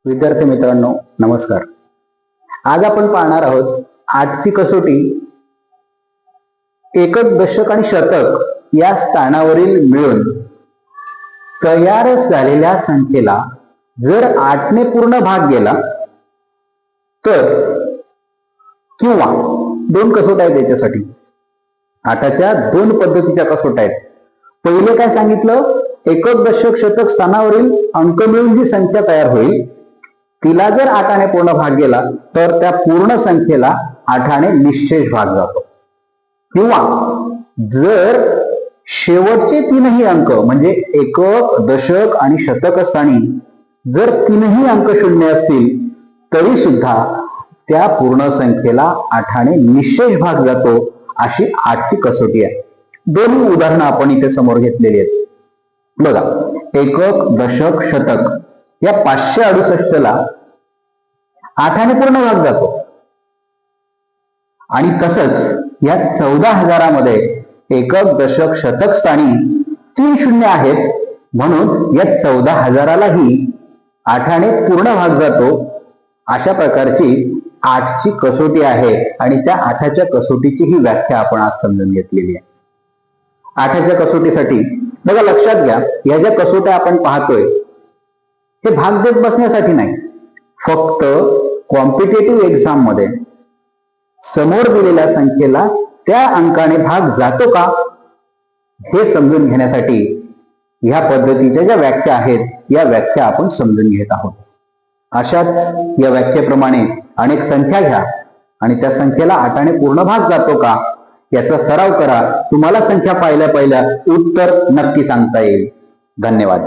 विद्यार्थी मित्रांनो नमस्कार. आज आपण पाहणार आहोत आजची कसोटी एकक, दशक आणि शतक या स्थानावरील मिळून तयार झालेल्या संख्येला जर 8 ने पूर्ण भाग गेला तर, किंवा दोन कसोट्या आहेत याच्यासाठी. 8च्या दोन पद्धतीच्या कसोट्या आहेत. पहिले काय सांगितलं, एकक, दशक, शतक स्थानावरील अंक मिळून जी संख्या तयार होईल तिला जर 8 ने पूर्ण भाग गेला तर त्या पूर्ण संख्येला 8 ने निश्चेष भाग जातो. किंवा जर शेवटचे तीनही अंक म्हणजे एकक, दशक आणि शतक स्थानी जर तीनही अंक शून्य असतील तरी सुद्धा त्या पूर्ण संख्येला 8 ने निश्चेष भाग जातो. अशी आजची कसोटी आहे. दोन्ही उदाहरणं आपण इथे समोर घेतलेली आहेत. बघा, एकक, दशक, शतक या 568ला 8 ने पूर्ण भाग जातो. आणि तसंच या 14,000 एकक, दशक, शतक स्थानी 3 शून्य आहेत म्हणून या 14,000लाही 8 ने पूर्ण भाग जातो. अशा प्रकारची 8ची कसोटी आहे आणि त्या 8च्या कसोटीची ही व्याख्या आपण आज समजून घेतलेली आहे. 8च्या कसोटीसाठी बघा, लक्षात घ्या, या ज्या कसोट्या आपण पाहतोय हे भाग देत बसण्यासाठी नाही, फक्त कॉम्पिटेटिव्ह एक्झाम मध्ये समोर दिलेल्या संख्येला त्या अंकाने भाग जातो का हे समजून घेण्यासाठी ह्या पद्धतीच्या ज्या व्याख्या आहेत या व्याख्या आपण समजून घेत आहोत. अशाच या व्याख्येप्रमाणे अनेक संख्या घ्या आणि त्या संख्येला 8 ने पूर्ण भाग जातो का याचा सराव करा. तुम्हाला संख्या पाहिल्या उत्तर नक्की सांगता येईल. धन्यवाद.